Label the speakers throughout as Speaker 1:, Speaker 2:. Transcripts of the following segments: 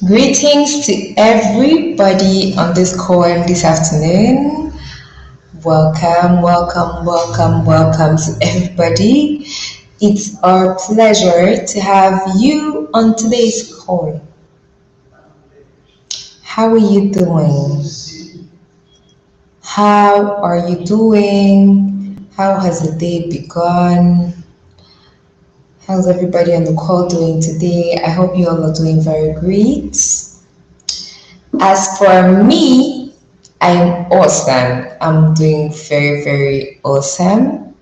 Speaker 1: Greetings to everybody on this call this afternoon. Welcome to everybody. It's our pleasure to have you on today's call. How are you doing? How are you doing? How has the day begun? How's everybody on the call doing today? I hope you all are doing very great. As for me, I am awesome. I'm doing very awesome.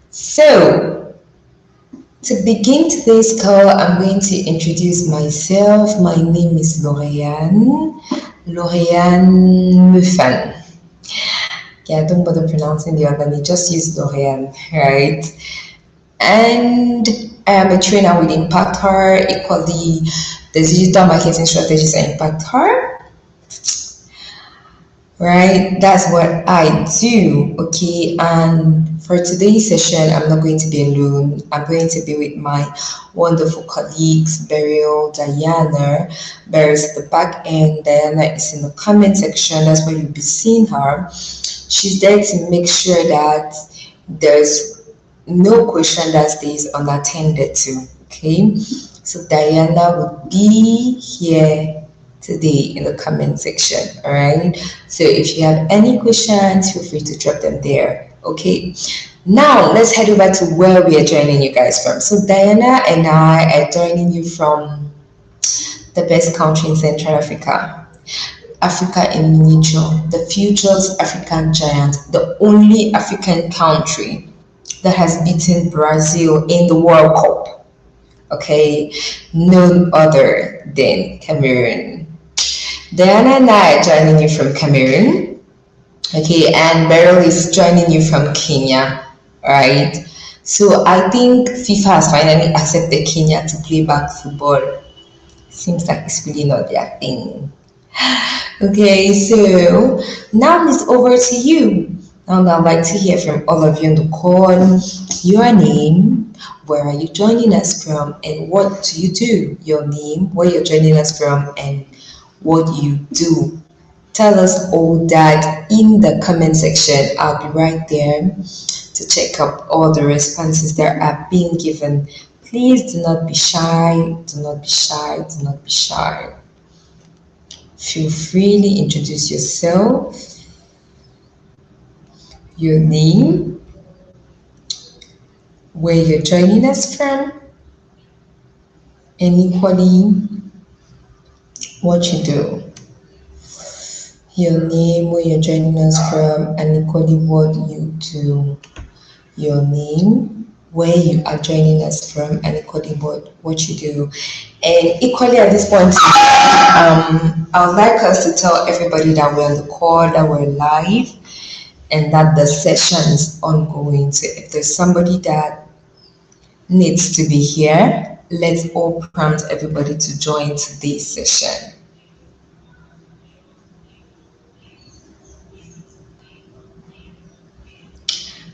Speaker 1: So, to begin today's call, I'm going to introduce myself. My name is Lorianne Muffin. Yeah, don't bother pronouncing the other name, just use Lorianne, right? And I am a trainer with Impact Her, equally the digital marketing strategist at Impact Her. Right, that's what I do. Okay, and for today's session, I'm not going to be alone. I'm going to be with my wonderful colleagues, Beryl, Diana. Beryl's at the back end, Diana is in the comment section. That's where you'll be seeing her. She's there to make sure that there's no question that stays unattended to. Okay, so Diana would be here today in the comment section. All right, so if you have any questions, feel free to drop them there. Okay, now let's head over to where we are joining you guys from. So Diana and I are joining you from the best country in Central Africa, Africa in miniature, the future's African giant, the only African country that has beaten Brazil in the World Cup. Okay, none other than Cameroon. Diana and I are joining you from Cameroon. Okay, and Beryl is joining you from Kenya. Right. So I think FIFA has finally accepted Kenya to play back football. Seems like it's really not their thing. Okay, so now it's over to you. Now I'd like to hear from all of you on the call. Your name, where are you joining us from, and what do you do? Your name, where you're joining us from, and what you do. Tell us all that in the comment section. I'll be right there to check up all the responses that are being given. Please do not be shy. Do not be shy. Do not be shy. Feel free to introduce yourself, your name, where you're joining us from, and equally what you do. Your name, where you're joining us from, and equally what you do. Your name, where you are joining us from, and equally what you do. And equally at this point, I would like us to tell everybody that we're on the call, that we're live, and that the session is ongoing. So if there's somebody that needs to be here, let's all prompt everybody to join today's session.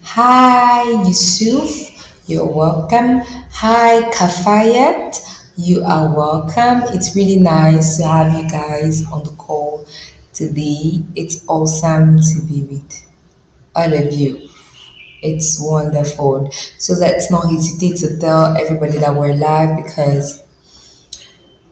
Speaker 1: Hi, Yusuf, you're welcome. Hi, Kafayat, you are welcome. It's really nice to have you guys on the call today. It's awesome to be with all of you. It's wonderful. So let's not hesitate to tell everybody that we're live, because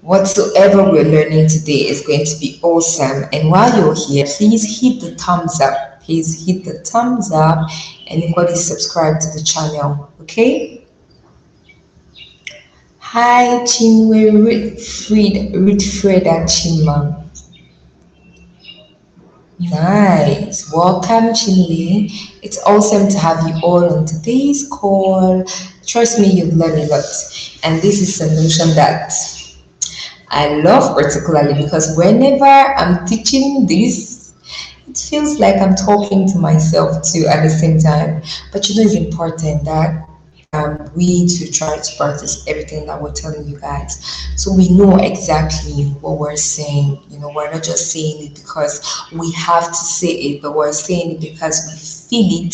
Speaker 1: whatsoever we're learning today is going to be awesome. And while you're here, please hit the thumbs up. Please hit the thumbs up and equally subscribe to the channel. Okay? Hi, Chinwe Ritfreda Chima. Nice. Welcome, Chinwe. It's awesome to have you all on today's call. Trust me, you'll learn a lot. And this is a notion that I love particularly, because whenever I'm teaching this, it feels like I'm talking to myself too at the same time. But you know, it's important that we need to try to practice everything that we're telling you guys, so we know exactly what we're saying. You know, we're not just saying it because we have to say it, but we're saying it because we feel it,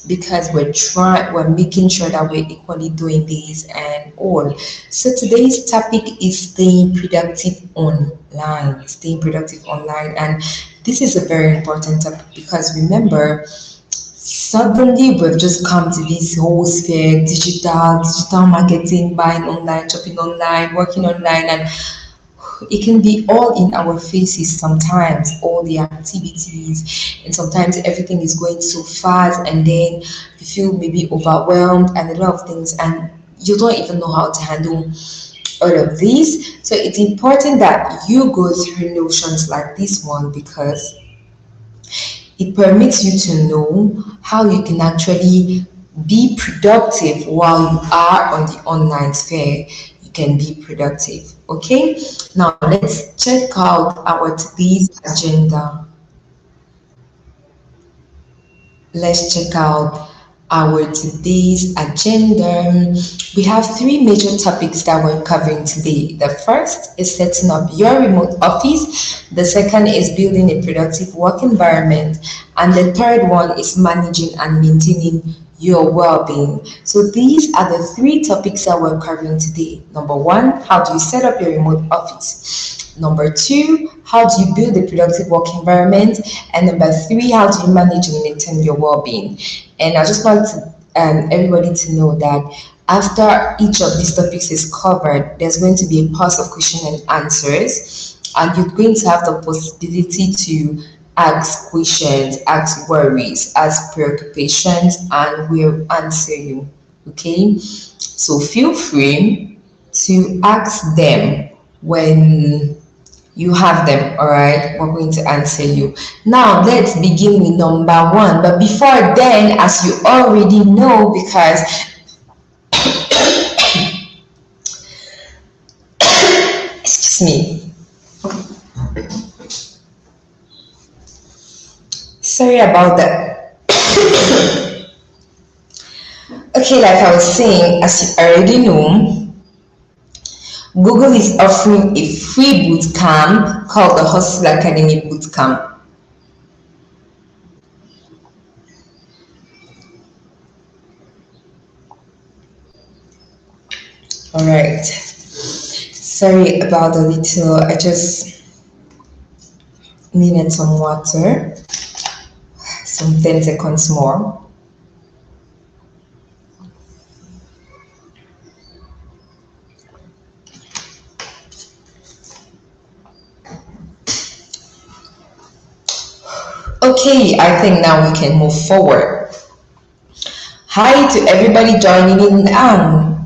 Speaker 1: because we're making sure that we're equally doing this and all. So today's topic is staying productive online. Staying productive online, and this is a very important topic because remember, suddenly we've just come to this whole sphere, digital marketing, buying online, shopping online, working online, and it can be all in our faces sometimes, all the activities, and sometimes everything is going so fast, and then you feel maybe overwhelmed and a lot of things, and you don't even know how to handle all of these. So it's important that you go through notions like this one because it permits you to know how you can actually be productive while you are on the online sphere. You can be productive. Okay, now let's check out our today's agenda. Let's check out our today's agenda. We have three major topics that we're covering today. The first is setting up your remote office. The second is building a productive work environment. And the third one is managing and maintaining your well-being. So these are the three topics that we're covering today. Number one, how do you set up your remote office? Number two, how do you build a productive work environment? And number three, how do you manage and maintain your well-being? And I just want everybody to know that after each of these topics is covered, there's going to be a pause of question and answers, and you're going to have the possibility to ask questions, ask worries, ask preoccupations, and we'll answer you. Okay, so feel free to ask them when you have them. All right, we're going to answer you. Now let's begin with number one, but before then, as you already know, because excuse me, sorry about that. Okay, like I was saying, as you already know, Google is offering a free boot camp called the Hustle Academy Boot Camp. All right. Sorry about the little, I just needed some water. Some 10 seconds more. Okay, I think now we can move forward. Hi to everybody joining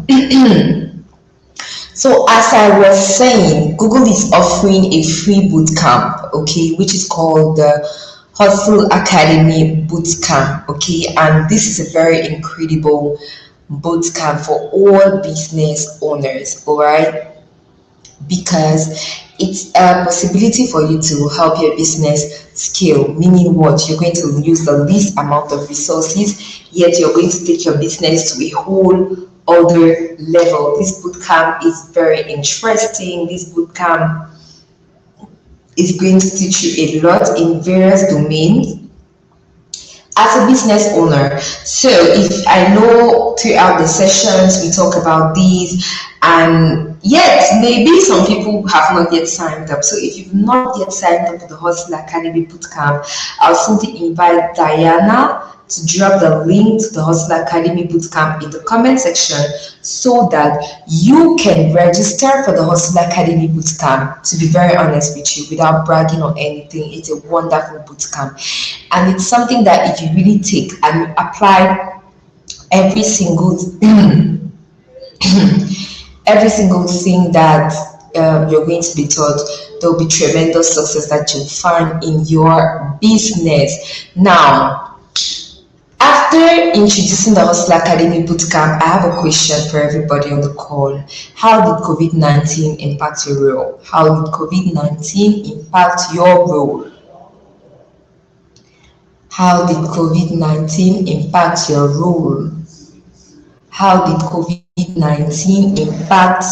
Speaker 1: in. So as I was saying, Google is offering a free boot camp, okay, which is called the Hustle Academy Boot Camp, okay, and this is a very incredible boot camp for all business owners, all right, because it's a possibility for you to help your business scale, meaning what? You're going to use the least amount of resources, yet you're going to take your business to a whole other level. This bootcamp is very interesting. This bootcamp is going to teach you a lot in various domains as a business owner. So if I know throughout the sessions we talk about these, and yet maybe some people have not yet signed up. So if you've not yet signed up to the Hustle Academy Bootcamp, I'll simply invite Diana to drop the link to the Hustle Academy Bootcamp in the comment section so that you can register for the Hustle Academy Bootcamp. To be very honest with you, without bragging or anything, it's a wonderful bootcamp, and it's something that if you really take and you apply every single every single thing that you're going to be taught, there will be tremendous success that you'll find in your business. Now, after introducing the Hustle Academy Bootcamp, I have a question for everybody on the call. How did COVID-19 impact your role? How did COVID-19 impact your role? How did COVID-19 impact your role? How did COVID-19 impact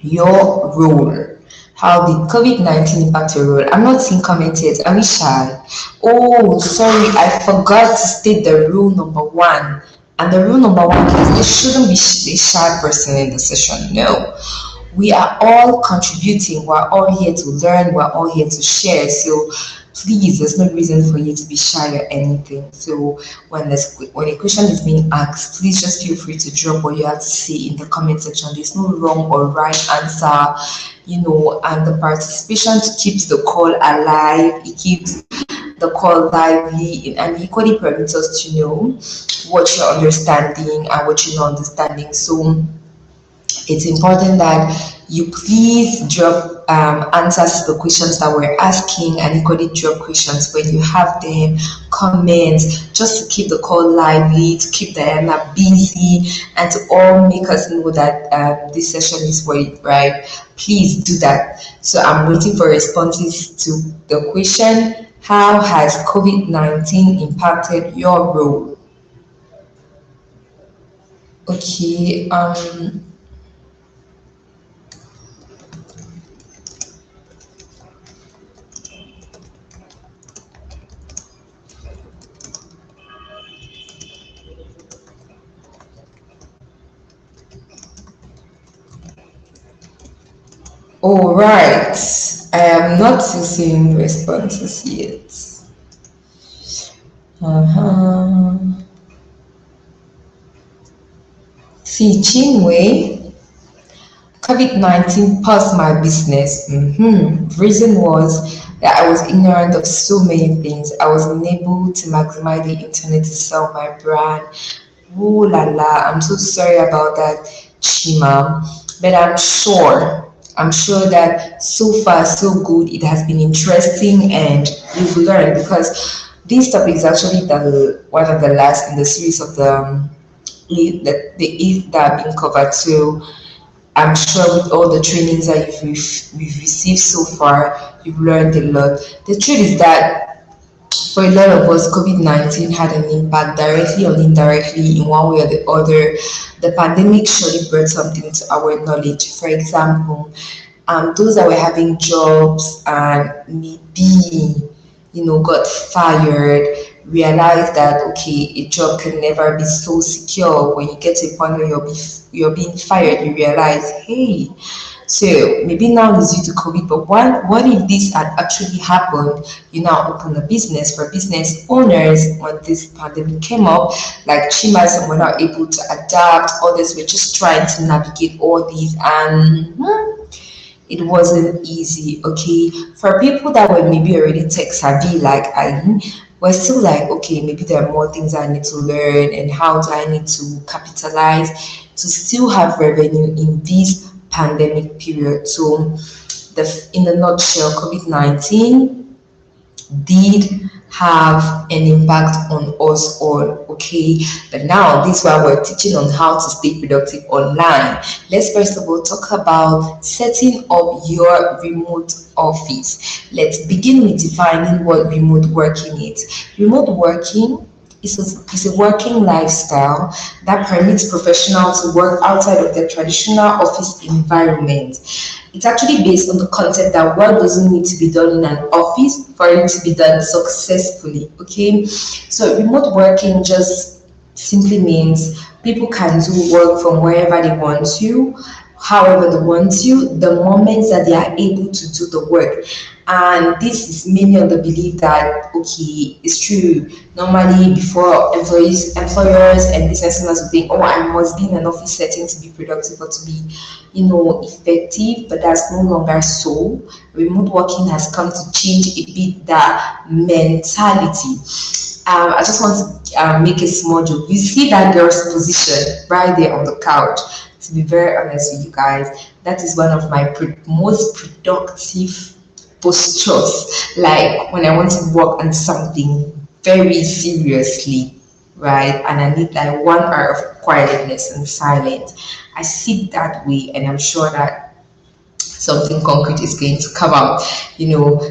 Speaker 1: your role? How did COVID-19 impact your role? I'm not seeing comment yet. Are we shy? Oh, sorry, I forgot to state the rule number one. And the rule number one is there shouldn't be a shy person in the session. No, we are all contributing. We're all here to learn. We're all here to share. So please, there's no reason for you to be shy or anything. So when a question is being asked, please just feel free to drop what you have to say in the comment section. There's no wrong or right answer, and the participation keeps the call alive. It keeps the call lively and equally permits us to know what you're understanding and what you're not understanding. So it's important that you please drop answers to the questions that we're asking and equally drop questions when you have them, comments, just to keep the call lively, to keep Diana busy, and to all make us know that this session is worth it, right? Please do that. So I'm waiting for responses to the question, how has COVID-19 impacted your role? Okay, all right. I am not seeing responses yet. Uh-huh. See, Chinwe, COVID-19 paused my business. Reason was that I was ignorant of so many things. I was unable to maximize the internet to sell my brand. Ooh la la, I'm so sorry about that, Chima. But I'm sure that so far so good. It has been interesting and you've learned because this topic is actually the one of the last in the series of the eighth that have been covered. So I'm sure with all the trainings that we've received so far, you've learned a lot. The truth is that for a lot of us, COVID-19 had an impact directly or indirectly in one way or the other. The pandemic surely brought something to our knowledge. For example, those that were having jobs and maybe, got fired, realized that, okay, a job can never be so secure. When you get to a point where you're being fired, you realize, hey, so maybe now it's due to COVID, but what if this had actually happened? You now open a business for business owners when this pandemic came up, like Chima, some were not able to adapt, others were just trying to navigate all these and it wasn't easy. Okay, for people that were maybe already tech savvy like I we're still like, okay, maybe there are more things I need to learn and how do I need to capitalize to still have revenue in this pandemic period. So in a nutshell, COVID-19 did have an impact on us all, okay? But now this is why we're teaching on how to stay productive online. Let's first of all talk about setting up your remote office. Let's begin with defining what remote working is. Remote working is a working lifestyle that permits professionals to work outside of their traditional office environment. It's actually based on the concept that work doesn't need to be done in an office for it to be done successfully. Okay, so remote working just simply means people can do work from wherever they want to, however they want to, the moments that they are able to do the work. And this is mainly on the belief that, okay, it's true. Normally, before employers and business owners would think, oh, I must be in an office setting to be productive or to be, effective, but that's no longer so. Remote working has come to change a bit that mentality. I just want to make a small joke. You see that girl's position right there on the couch. To be very honest with you guys, that is one of my most productive postures. Like when I want to work on something very seriously, right? And I need like 1 hour of quietness and silence. I sit that way, and I'm sure that something concrete is going to come out.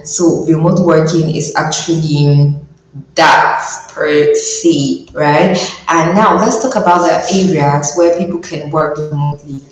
Speaker 1: So remote working is actually that per se, right? And now let's talk about the areas where people can work remotely.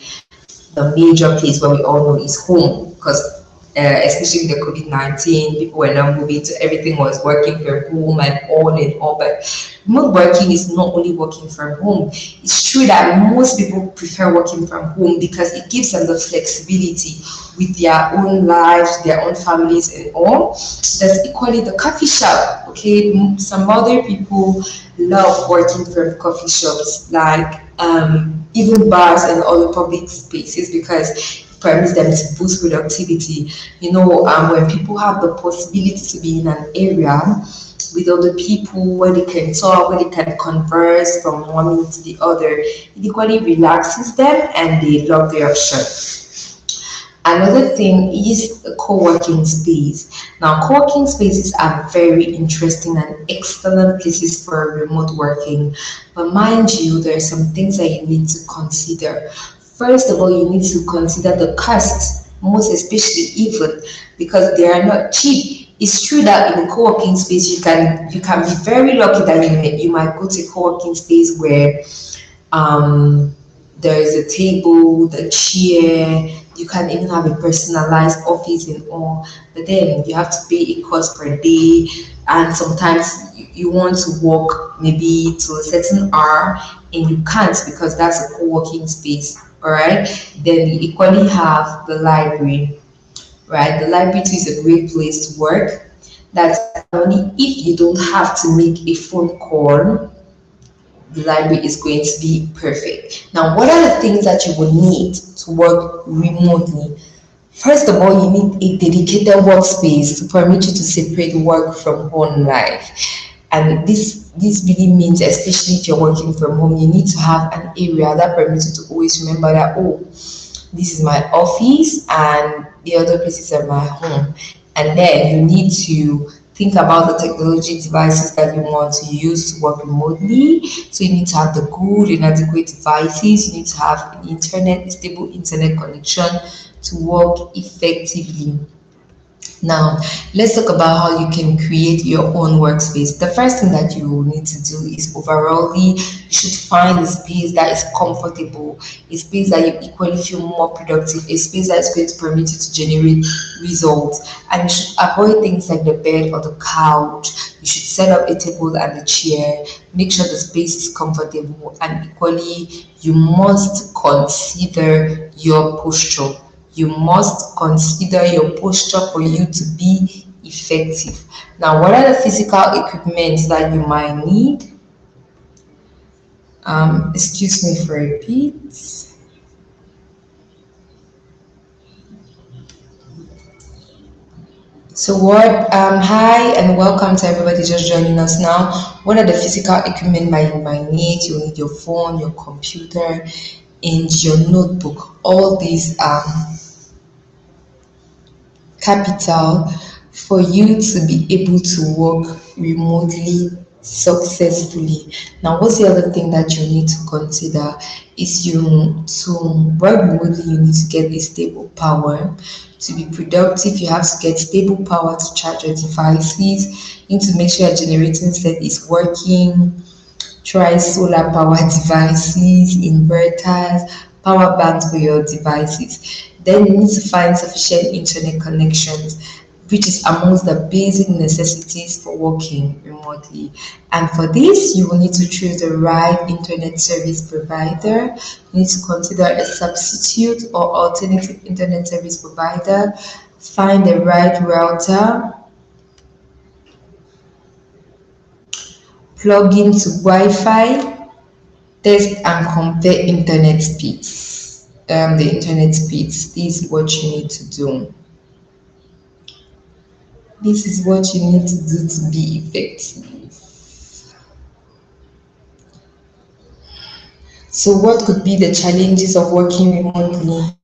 Speaker 1: The major place where we all know is home, because especially with the COVID-19, people were now moving to everything was working from home and all and all. But remote working is not only working from home. It's true that most people prefer working from home because it gives them the flexibility with their own lives, their own families, and all. That's equally the coffee shop. Okay, some other people love working from coffee shops, like even bars and other public spaces because it permits them to boost productivity. When people have the possibility to be in an area with other people where they can talk, where they can converse from one minute to the other, it equally relaxes them and they love the option. Another thing is a co-working space. Now, co-working spaces are very interesting and excellent places for remote working. But mind you, there are some things that you need to consider. First of all, you need to consider the cost, most especially even because they are not cheap. It's true that in a co-working space you can be very lucky that you might go to a co-working space where um, there is a table, the chair. You can even have a personalized office and all. But then you have to pay a cost per day, and sometimes you want to work maybe to a certain hour and you can't because that's a co-working space. All right. Then you equally have the library, right? The library too is a great place to work. That's only if you don't have to make a phone call, the library is going to be perfect. Now, what are the things that you would need to work remotely? First of all, you need a dedicated workspace to permit you to separate work from home life. And this really means, especially if you're working from home, you need to have an area that permits you to always remember that, oh, this is my office and the other places are my home. And then you need to think about the technology devices that you want to use to work remotely. So you need to have the good and adequate devices. You need to have an internet, a stable internet connection to work effectively. Now, let's talk about how you can create your own workspace. The first thing that you need to do is overallly, you should find a space that is comfortable, a space that you equally feel more productive, a space that is going to permit you to generate results. And you should avoid things like the bed or the couch. You should set up a table and a chair. Make sure the space is comfortable, and equally, you must consider your posture. You must consider your posture for you to be effective. Now, what are the physical equipment that you might need? Excuse me for a bit. So what? Hi and welcome to everybody just joining us now. What are the physical equipment that you might need? You need your phone, your computer, and your notebook. All these capital for you to be able to work remotely successfully. Now, what's the other thing that you need to consider is you to work remotely, you need to get a stable power. To be productive, you have to get stable power to charge your devices. You need to make sure your generating set is working. Try solar power devices, inverters, power banks for your devices. Then you need to find sufficient internet connections, which is amongst the basic necessities for working remotely. And for this, you will need to choose the right internet service provider. You need to consider a substitute or alternative internet service provider. Find the right router, plug into Wi-Fi, test and compare internet speeds. The internet speeds. This is what you need to do. This is what you need to do to be effective. So, what could be the challenges of working remotely?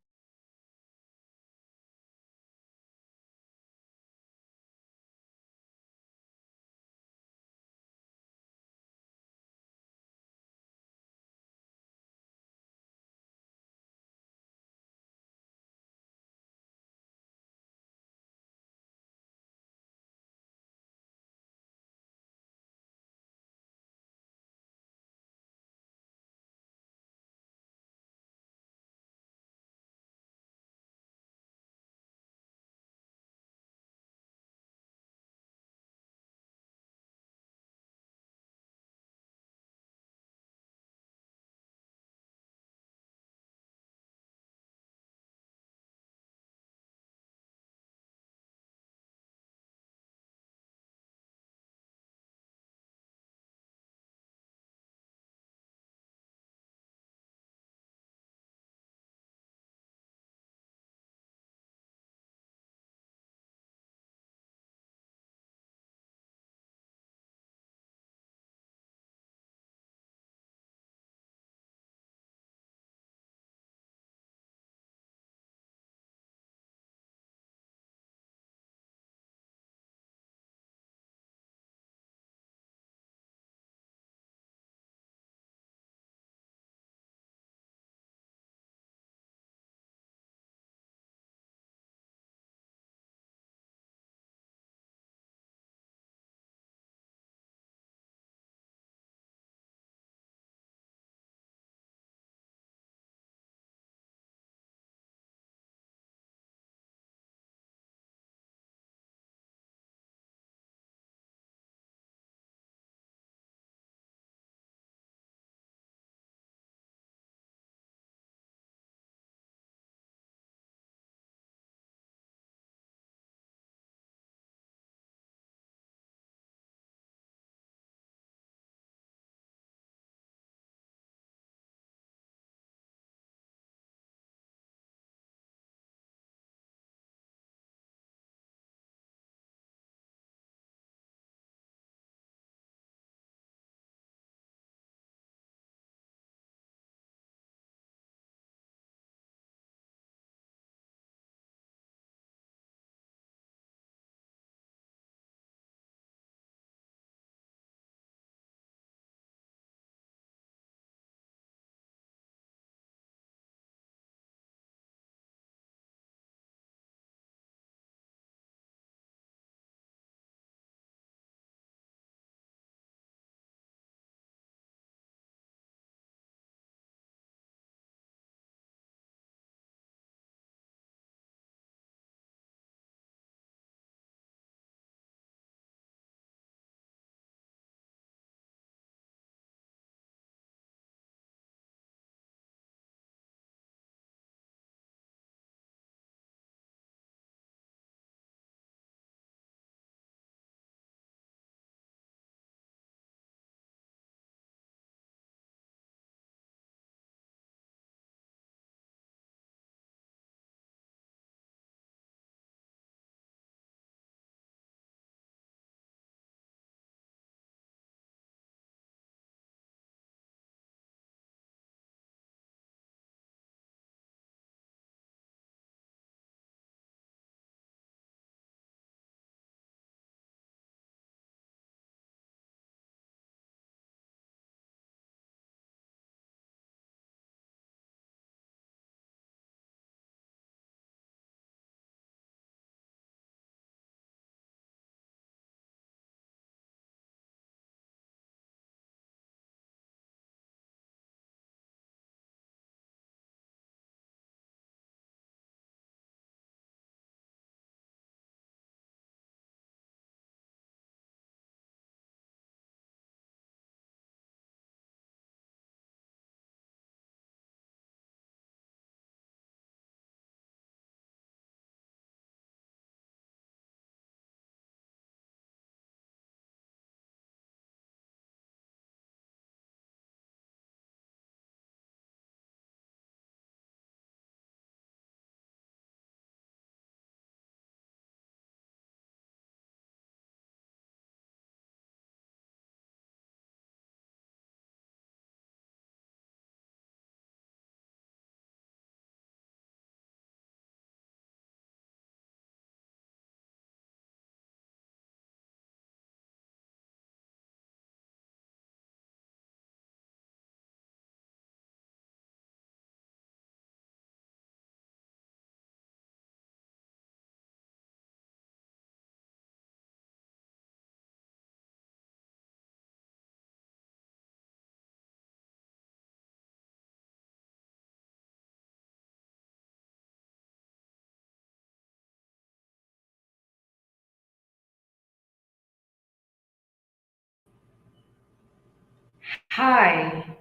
Speaker 1: Hi,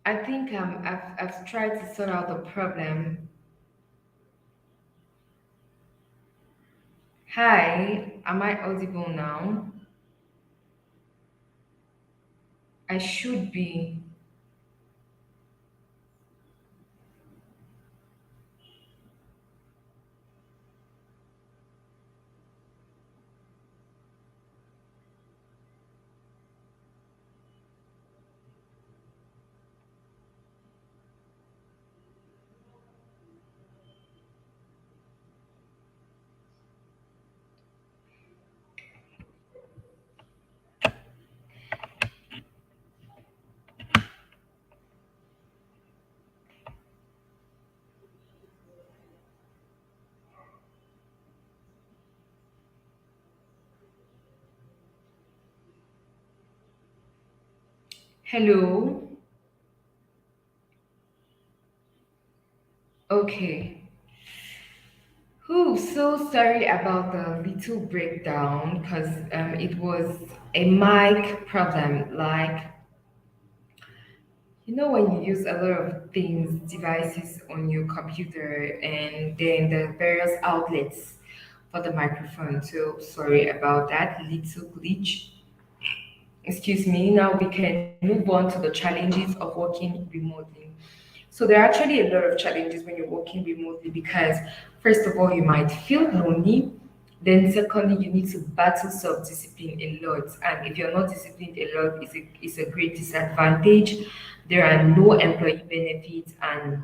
Speaker 1: I think I've tried to sort out the problem. Hi, am I audible now? I should be. Hello. Okay. So sorry about the little breakdown because it was a mic problem. When you use a lot of things, devices on your computer, and then the various outlets for the microphone. So sorry about that little glitch. Excuse me. Now we can move on to the challenges of working remotely. So there are actually a lot of challenges when you're working remotely because first of all, you might feel lonely. Then secondly, you need to battle self-discipline a lot. And if you're not disciplined a lot, it's a great disadvantage. There are no employee benefits and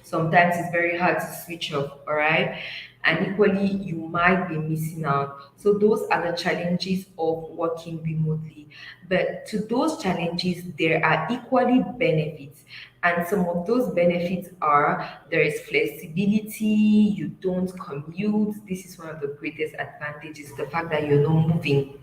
Speaker 1: sometimes it's very hard to switch off, all right? And equally, you might be missing out. So, those are the challenges of working remotely. But to those challenges, there are equally benefits. And some of those benefits are there is flexibility, you don't commute. This is one of the greatest advantages the fact that you're not moving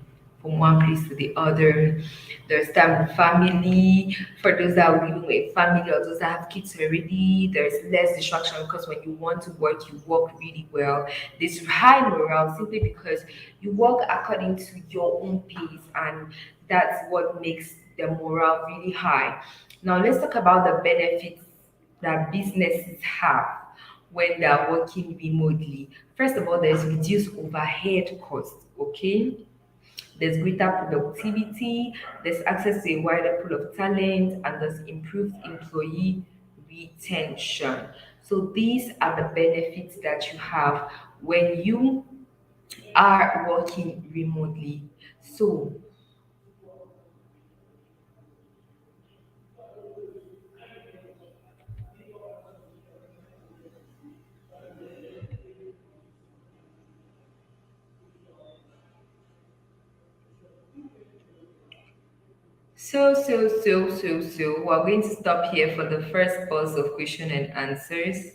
Speaker 1: from one place to the other. There's time with family. For those that are living with family or those that have kids already, there's less distraction because when you want to work, you work really well. There's high morale simply because you work according to your own pace, and that's what makes the morale really high. Now, let's talk about the benefits that businesses have when they're working remotely. First of all, there's reduced overhead costs, okay? There's greater productivity, there's access to a wider pool of talent, and there's improved employee retention. So these are the benefits that you have when you are working remotely. So, we're going to stop here for the first pause of question and answers.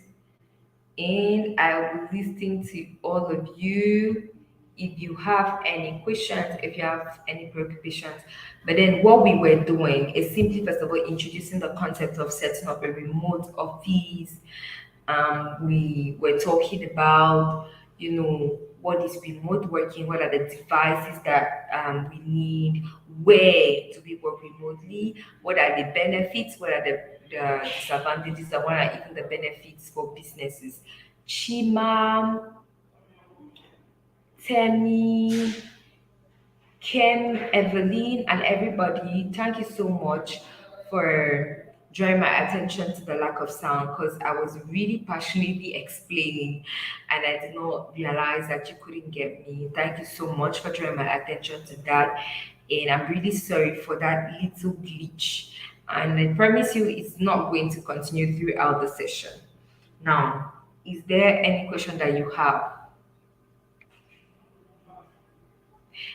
Speaker 1: And I will be listening to all of you if you have any questions, if you have any preoccupations. But then what we were doing is simply, first of all, introducing the concept of setting up a remote office. We were talking about, what is remote working, what are the devices that we need, where do we work remotely, what are the benefits, what are the disadvantages, and what are even the benefits for businesses. Chima, Temi, Ken, Evelyn, and everybody, thank you so much for drawing my attention to the lack of sound because I was really passionately explaining and I did not realize that you couldn't get me. Thank you so much for drawing my attention to that. And I'm really sorry for that little glitch. And I promise you it's not going to continue throughout the session. Now, is there any question that you have?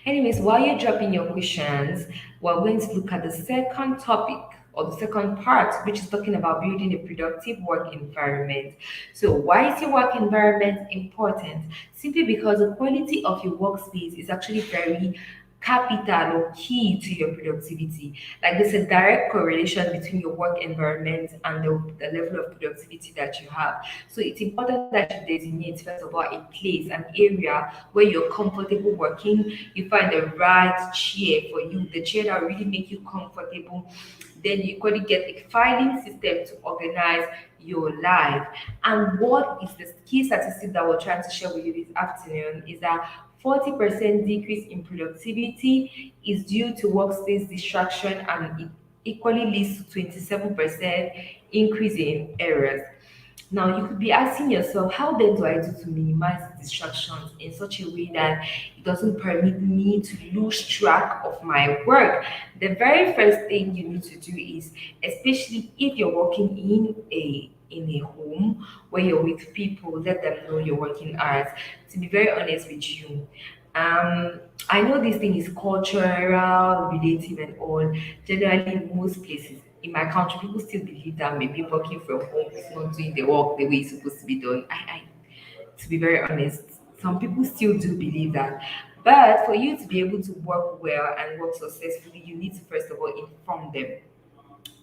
Speaker 1: Anyways, while you're dropping your questions, we're going to look at the second topic or the second part, which is talking about building a productive work environment. So, why is your work environment important? Simply because the quality of your workspace is actually very
Speaker 2: capital or key to your productivity. Like there's a direct correlation between your work environment and the level of productivity that you have. So it's important that you designate, first of all, a place, an area where you're comfortable working. You find the right chair for you, the chair that will really make you comfortable. Then you got to get a filing system to organize your life. And what is the key statistic that we're trying to share with you this afternoon is that 40% decrease in productivity is due to workspace distraction, and it equally leads to 27% increase in errors. Now, you could be asking yourself, how then do I do to minimize distractions in such a way that it doesn't permit me to lose track of my work? The very first thing you need to do is, especially if you're working in a home where you're with people, let them know your working hours. To be very honest with you, I know this thing is cultural, relative, and all. Generally, in most places in my country, people still believe that maybe working from home is not doing the work the way it's supposed to be done. To be very honest, some people still do believe that. But for you to be able to work well and work successfully, you need to first of all inform them,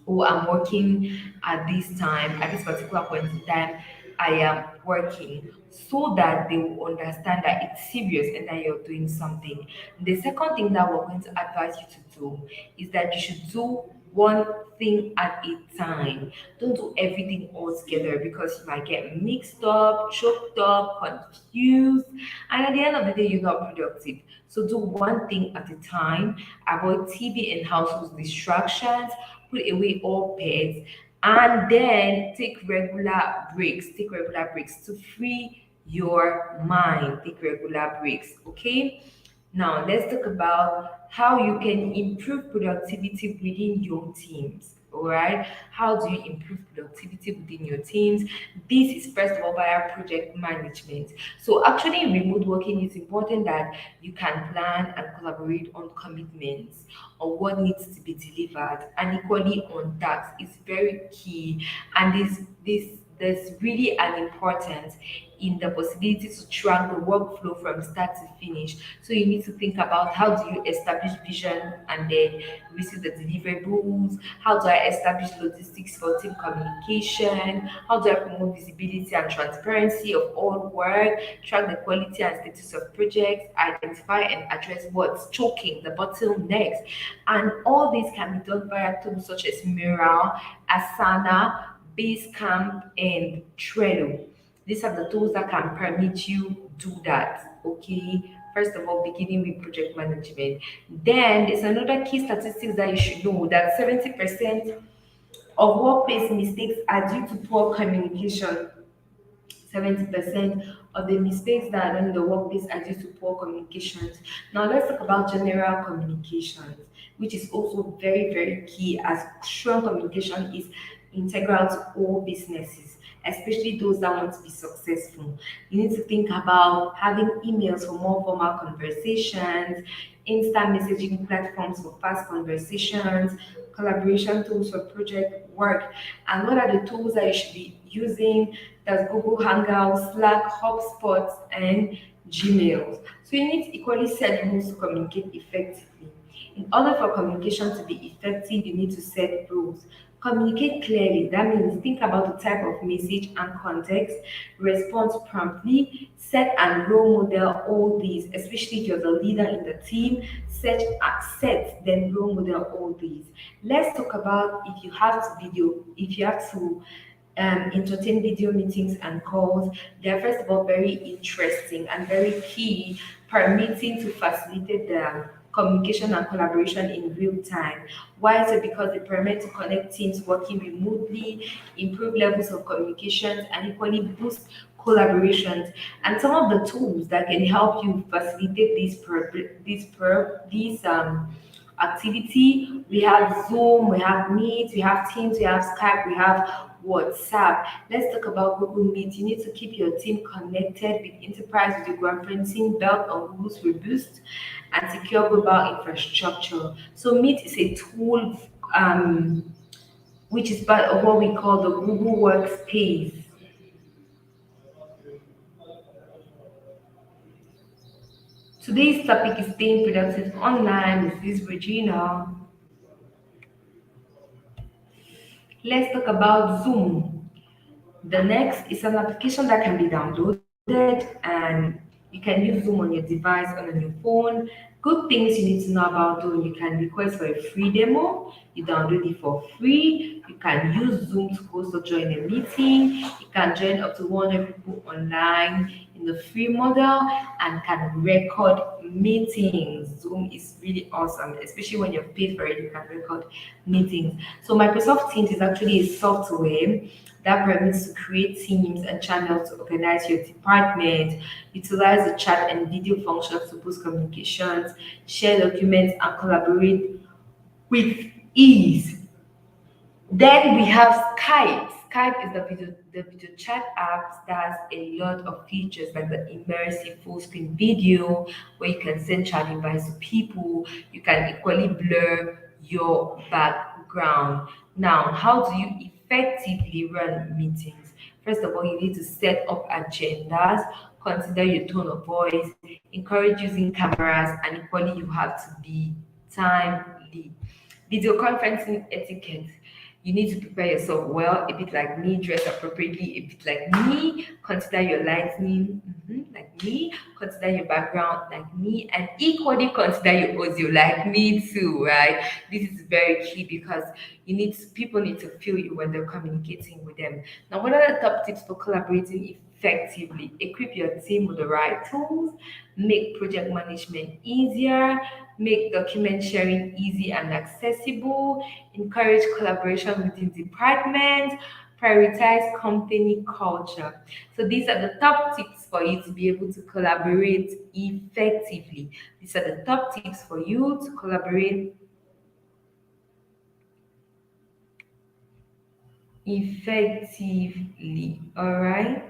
Speaker 2: oh, I'm working at this time, at this particular point in time, I am working, so that they will understand that it's serious and that you're doing something. The second thing that we're going to advise you to do is that you should do one thing at a time. Don't do everything all together because you might get mixed up, choked up, confused, and at the end of the day, you're not productive. So do one thing at a time. Avoid TV and household distractions. Put away all pets, and then take regular breaks. Take regular breaks to free your mind. Take regular breaks. Okay. Now, let's talk about how you can improve productivity within your teams. All right. How do you improve productivity within your teams? This is first of all via project management. So, actually, in remote working, it's important that you can plan and collaborate on commitments, on what needs to be delivered, and equally on tasks. It's very key. And there's really an importance in the possibility to track the workflow from start to finish. So you need to think about, how do you establish vision and then receive the deliverables? How do I establish logistics for team communication? How do I promote visibility and transparency of all work? Track the quality and status of projects, identify and address what's choking, the bottlenecks. And all this can be done via tools such as Mural, Asana, Basecamp, and Trello. These are the tools that can permit you do that. Okay. First of all, beginning with project management. Then there's another key statistics that you should know, that 70% of workplace mistakes are due to poor communication. 70% of the mistakes that are done in the workplace are due to poor communications. Now, let's talk about general communications, which is also very, very key, as strong communication is integral to all businesses, especially those that want to be successful. You need to think about having emails for more formal conversations, instant messaging platforms for fast conversations, collaboration tools for project work. And what are the tools that you should be using? That's Google Hangouts, Slack, HubSpot, and Gmail. So you need to equally set rules to communicate effectively. In order for communication to be effective, you need to set rules. Communicate clearly. That means think about the type of message and context, respond promptly, set and role model all these, especially if you're the leader in the team, then role model all these. Let's talk about, if you have to entertain video meetings and calls. They are first of all very interesting and very key, permitting to facilitate the communication and collaboration in real time. Why is it? Because they permit to connect teams working remotely, improve levels of communications, and equally boost collaborations. And some of the tools that can help you facilitate these activity. We have Zoom, we have Meet, we have Teams, we have Skype, we have WhatsApp. Let's talk about Google Meet. You need to keep your team connected with enterprise video conferencing built on Google's robust and secure global infrastructure. So Meet is a tool which is part of what we call the Google Workspace. Today's topic is staying productive online. This is Regina. Let's talk about Zoom. The next is an application that can be downloaded and you can use Zoom on your device or on your phone. Good things you need to know about Zoom. You can request for a free demo. You download it for free. You can use Zoom to host or join a meeting. You can join up to 100 people online in the free model and can record meetings. Zoom is really awesome, especially when you're paid for it. You can record meetings. So Microsoft Teams is actually a software that permits to create teams and channels to organize your department, utilize the chat and video functions to boost communications, share documents, and collaborate with ease. Then we have Skype. Skype is the video chat app that has a lot of features like the immersive full screen video where you can send chat invites to people. You can equally blur your background. Now, how do you effectively run meetings? First of all, you need to set up agendas, consider your tone of voice, encourage using cameras, and equally you have to be timely. Video conferencing etiquette. You need to prepare yourself well, a bit like me, dress appropriately, a bit like me, consider your lighting, like me, consider your background like me, and equally consider your audio like me too, right? This is very key because people need to feel you when they're communicating with them. Now, what are the top tips for collaborating effectively? Equip your team with the right tools, make project management easier, make document sharing easy and accessible, encourage collaboration within departments, prioritize company culture. So these are the top tips for you to be able to collaborate effectively. These are the top tips for you to collaborate effectively. All right.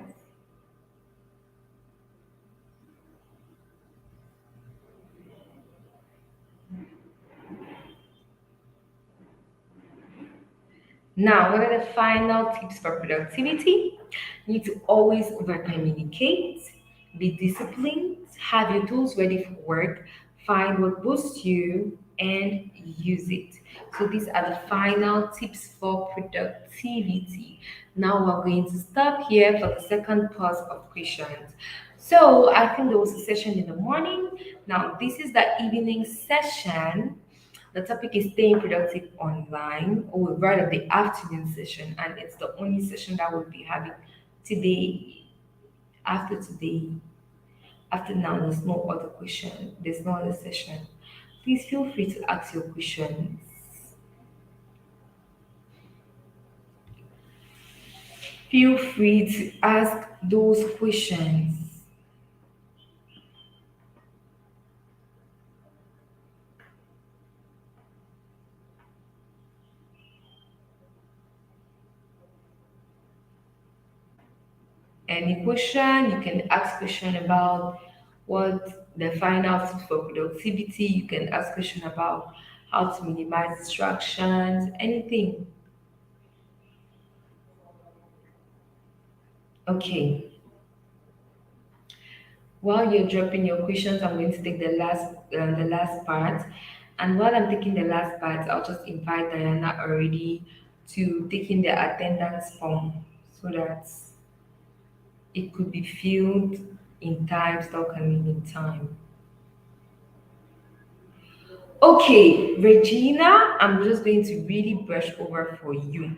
Speaker 2: Now, what are the final tips for productivity? You need to always over communicate, be disciplined, have your tools ready for work, find what boosts you, and use it. So, these are the final tips for productivity. Now, we're going to stop here for the second pause of questions. So, I think there was a session in the morning. Now, this is the evening session. The topic is staying productive online, or rather the afternoon session, and it's the only session that we'll be having today. After today, after now, there's no other question. There's no other session. Please feel free to ask your questions. Feel free to ask those questions. Any question, you can ask question about what the final tips for productivity. You can ask question about how to minimize distractions, anything. Okay. While you're dropping your questions, I'm going to take the last part. And while I'm taking the last part, I'll just invite Diana already to take in the attendance form so that it could be filled in time, still coming in time. Okay, Regina, I'm just going to really brush over for you.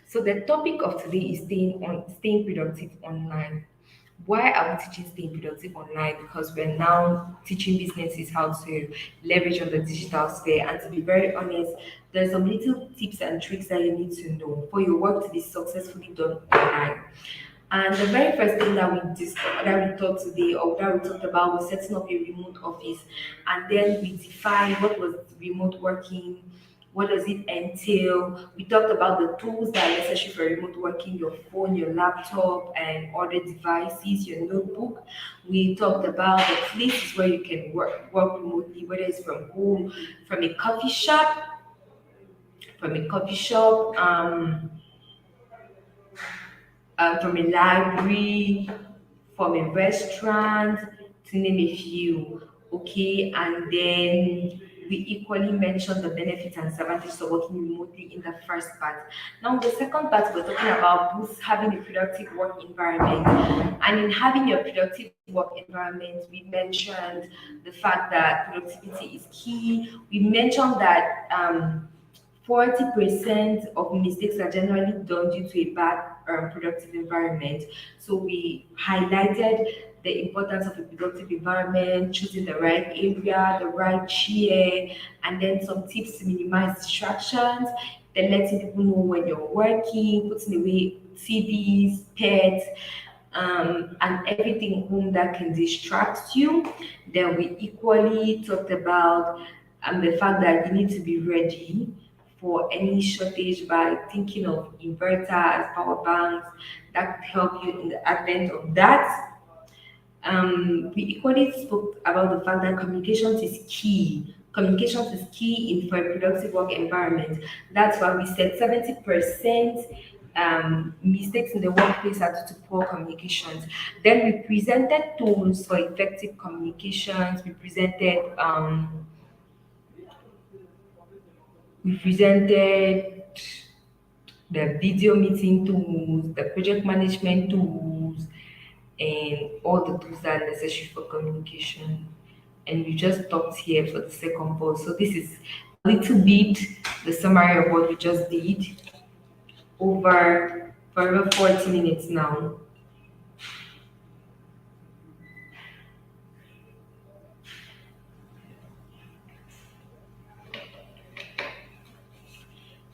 Speaker 2: So the topic of today is staying productive online. Why are we teaching staying productive online? Because we're now teaching businesses how to leverage on the digital sphere. And to be very honest, there's some little tips and tricks that you need to know for your work to be successfully done online. And the very first thing that we taught today, or that we talked about, was setting up a remote office, and then we defined what was remote working, what does it entail. We talked about the tools that are necessary for remote working: your phone, your laptop, and other devices, your notebook. We talked about the places where you can work remotely, whether it's from home, from a coffee shop, from a coffee shop. From a library, from a restaurant, to name a few. Okay, and then we equally mentioned the benefits and disadvantages of working remotely in the first part. Now, the second part, we're talking about boost having a productive work environment. And in having your productive work environment, we mentioned the fact that productivity is key. We mentioned that 40% of mistakes are generally done due to a bad productive environment. So we highlighted the importance of a productive environment, choosing the right area, the right chair, and then some tips to minimize distractions, then letting people know when you're working, putting away TVs, pets, and everything home that can distract you. Then we equally talked about the fact that you need to be ready for any shortage by thinking of inverters, power banks that help you in the advent of that. We equally spoke about the fact that communications is key. Communications is key in for a productive work environment. That's why we said 70% mistakes in the workplace are due to poor communications. Then we presented tools for effective communications. We presented the video meeting tools, the project management tools, and all the tools that are necessary for communication. And we just talked here for the second part. So this is a little bit the summary of what we just did over for over 40 minutes now.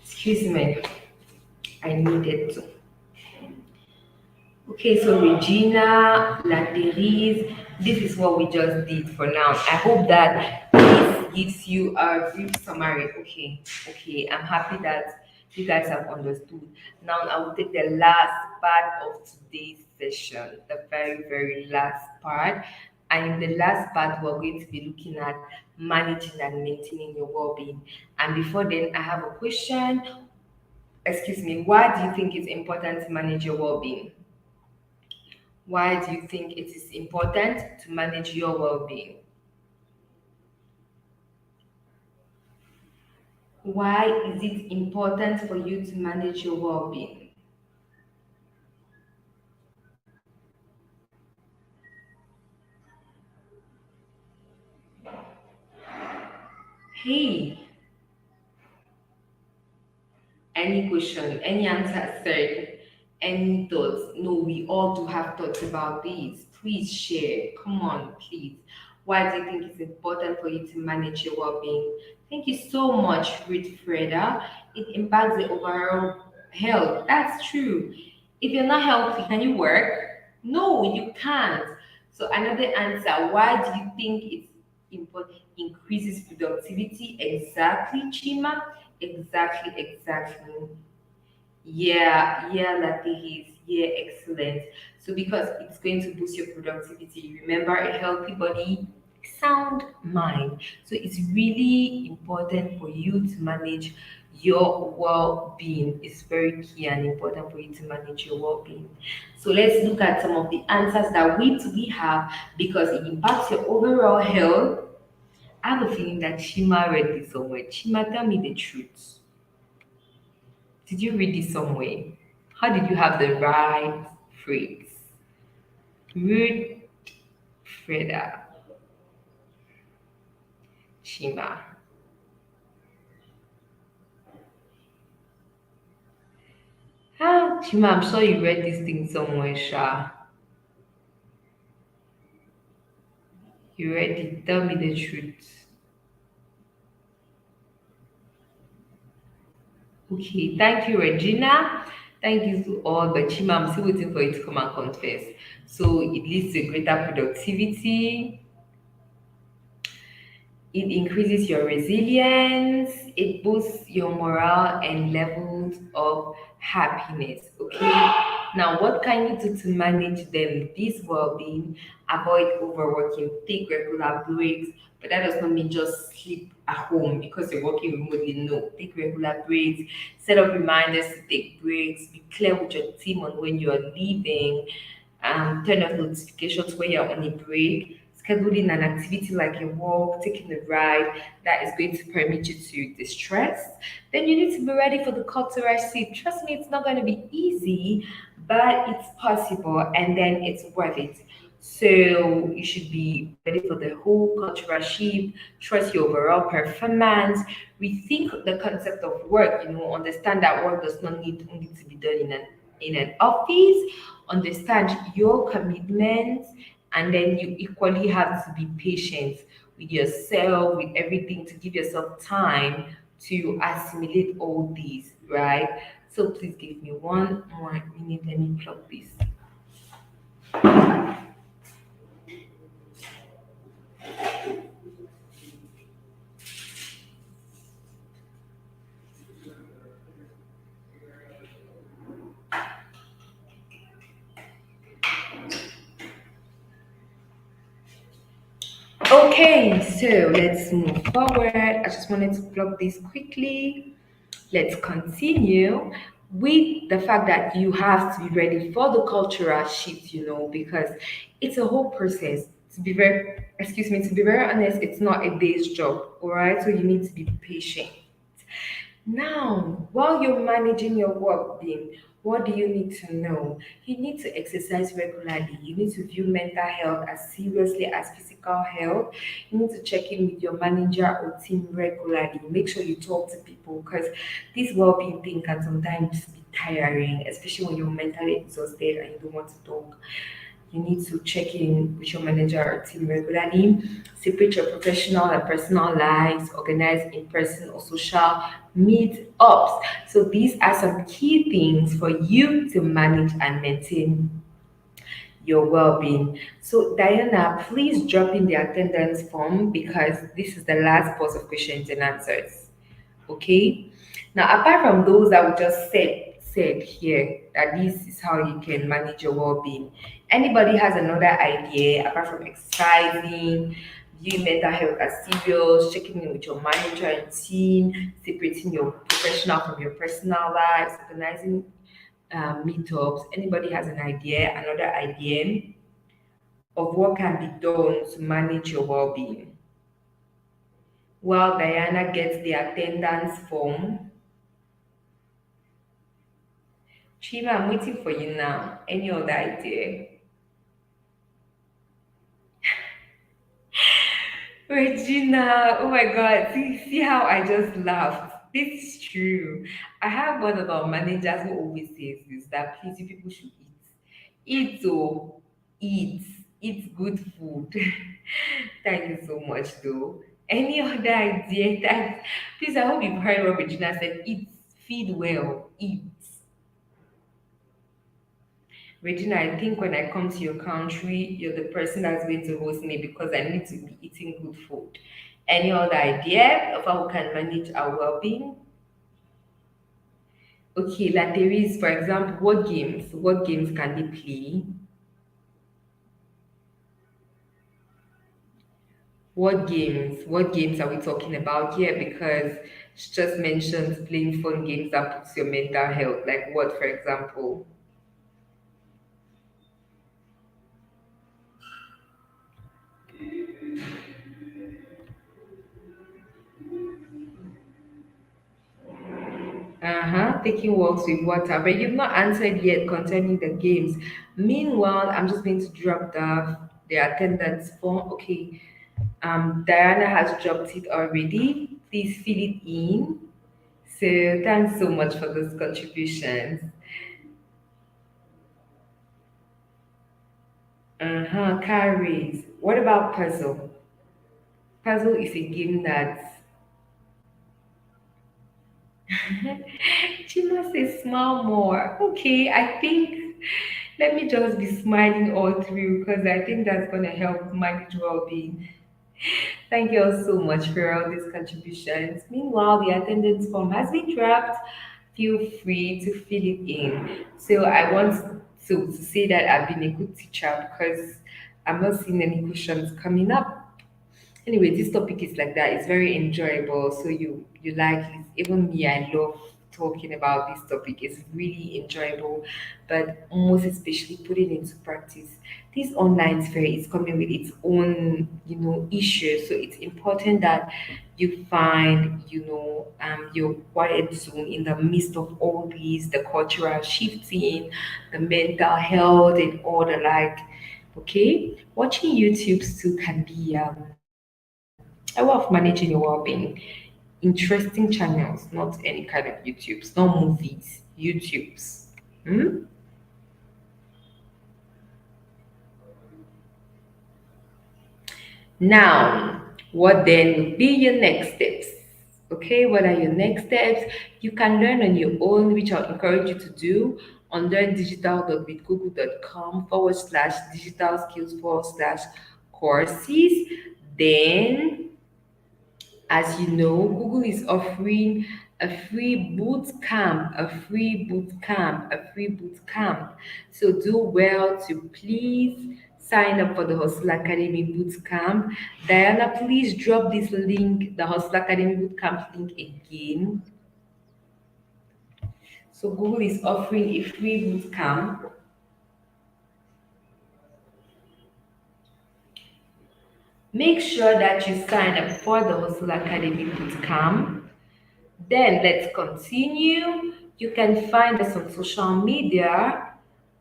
Speaker 2: Excuse me, I needed to. Okay, so Regina, Landeries, this is what we just did for now. I hope that this gives you a brief summary. Okay, okay, I'm happy that you guys have understood. Now I will take the last part of today's session, the very, very last part. And in the last part, we're going to be looking at managing and maintaining your well-being. And before then, I have a question. Excuse me, why do you think it's important to manage your well-being? Why do you think it is important to manage your well being? Why is it important for you to manage your well being? Hey, any question, any answer, third, any thoughts? No, we all do have thoughts about this. Please share. Come on, please. Why do you think it's important for you to manage your well-being? Thank you so much, Ruth Freda. It impacts the overall health. That's true. If you're not healthy, can you work? No, you can't. So another answer, why do you think it's important? Increases productivity? Exactly, Chima. Exactly, exactly. Yeah, yeah, Latif. Yeah, excellent. So because it's going to boost your productivity, remember a healthy body, sound mind. So it's really important for you to manage your well-being. It's very key and important for you to manage your well-being. So let's look at some of the answers that we have because it impacts your overall health. I have a feeling that Shima read this somewhere. Shima, tell me the truth. Did you read this somewhere? How did you have the right phrase? Ruth Freda Shima. Ah, Shima, I'm sure you read this thing somewhere, Sha. You read it. Tell me the truth. Okay, thank you, Regina. Thank you to all, but Chima, I'm still waiting for you to come and confess. So it leads to greater productivity, it increases your resilience, it boosts your morale and levels of happiness. Okay. Now, what can you do to manage them? This well-being, avoid overworking, take regular breaks, but that does not mean just sleep at home because you're working remotely. No, take regular breaks, set up reminders to take breaks, be clear with your team on when you are leaving, turn off notifications when you're on a break, scheduling an activity like a walk, taking a ride that is going to permit you to distress, then you need to be ready for the cultural shift. Trust me, it's not going to be easy, but it's possible and then it's worth it. So you should be ready for the whole cultural shift, trust your overall performance, rethink the concept of work, understand that work does not need only to be done in an office, understand your commitments, and then you equally have to be patient with yourself, with everything, to give yourself time to assimilate all these, right? So please give me one more minute. Let me plug this. Okay, so let's move forward. I just wanted to plug this quickly. Let's continue with the fact that you have to be ready for the cultural shift, because it's a whole process. To be very honest, it's not a day's job, all right? So you need to be patient. Now, while you're managing your well-being, what do you need to know? You need to exercise regularly. You need to view mental health as seriously as physical health. You need to check in with your manager or team regularly. Make sure you talk to people, because this well-being thing can sometimes be tiring, especially when you're mentally exhausted and you don't want to talk. You need to check in with your manager or team regularly. Separate your professional and personal lives. Organize in person or social meet-ups. So these are some key things for you to manage and maintain your well-being. So Diana, please drop in the attendance form because this is the last pause of questions and answers. Okay. Now, apart from those that we just said here, that this is how you can manage your well-being. Anybody has another idea apart from exercising, viewing mental health as serious, checking in with your manager and team, separating your professional from your personal lives, organizing meetups? Anybody has an idea, another idea of what can be done to manage your well-being? While Diana gets the attendance form, Chima, I'm waiting for you now. Any other idea? Regina, oh my God, see how I just laughed. This is true. I have one of our managers who always says this, that please, you people should eat. Eat, oh, eat. Eat good food. Thank you so much, though. Any other idea? Please, I hope you've heard what Regina said. Eat, feed well, eat. Regina, I think when I come to your country, you're the person that's going to host me because I need to be eating good food. Any other idea of how we can manage our well-being? Okay, like there is, for example, what games can they play? What games are we talking about here? Because she just mentioned playing fun games that puts your mental health. Like what, for example? Uh-huh, taking walks with water. But you've not answered yet concerning the games. Meanwhile, I'm just going to drop the attendance form. Okay. Diana has dropped it already. Please fill it in. So thanks so much for those contributions. Uh-huh, carries. What about puzzle? Puzzle is a game that she must say smile more. Okay, I think let me just be smiling all through because I think that's gonna help manage well-being. Thank you all so much for all these contributions. Meanwhile, the attendance form has been dropped. Feel free to fill it in. So I want to say that I've been a good teacher because I'm not seeing any questions coming up. Anyway, this topic is like that. It's very enjoyable. So you like it. Even me, I love talking about this topic. It's really enjoyable, but most especially putting into practice. This online sphere is coming with its own, issues. So it's important that you find, your quiet zone in the midst of all these, the cultural shifting, the mental health, and all the like. Okay, watching YouTube too can be a way of managing your well-being. Interesting channels, not any kind of YouTubes, not movies, YouTubes. Hmm? Now, what then would be your next steps? Okay, what are your next steps? You can learn on your own, which I'll encourage you to do on learndigital.bitgoogle.com /digital skills /courses. Then, as you know, Google is offering a free boot camp. So do well to please sign up for the Hustle Academy boot camp. Diana, please drop this link, the Hustle Academy boot camp link again. So Google is offering a free boot camp. Make sure that you sign up for the Hustle Academy boot camp. Then let's continue. You can find us on social media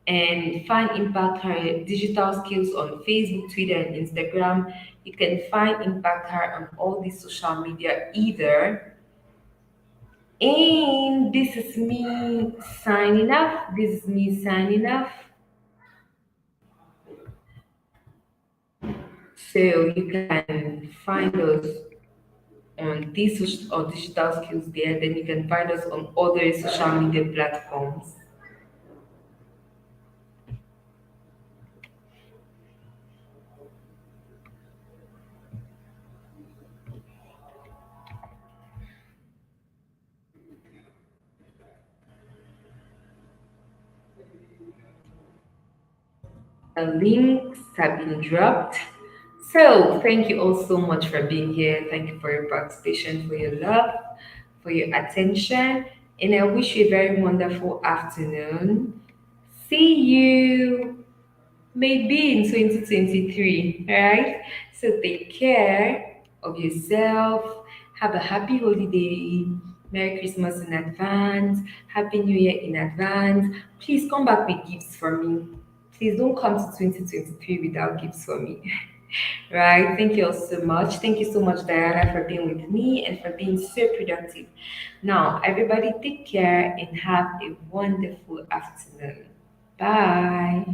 Speaker 2: and find Impact Her Digital Skills on Facebook, Twitter, and Instagram. You can find Impact Her on all these social media either. And this is me signing off. This is me signing off. So you can find us on these or digital skills there. Then you can find us on other social media platforms. The links have been dropped. So, thank you all so much for being here. Thank you for your participation, for your love, for your attention. And I wish you a very wonderful afternoon. See you maybe in 2023, right? So, take care of yourself. Have a happy holiday. Merry Christmas in advance. Happy New Year in advance. Please come back with gifts for me. Please don't come to 2023 without gifts for me. Right? Thank you all so much. Thank you so much, Diana, for being with me and for being so productive. Now, everybody, take care and have a wonderful afternoon. Bye.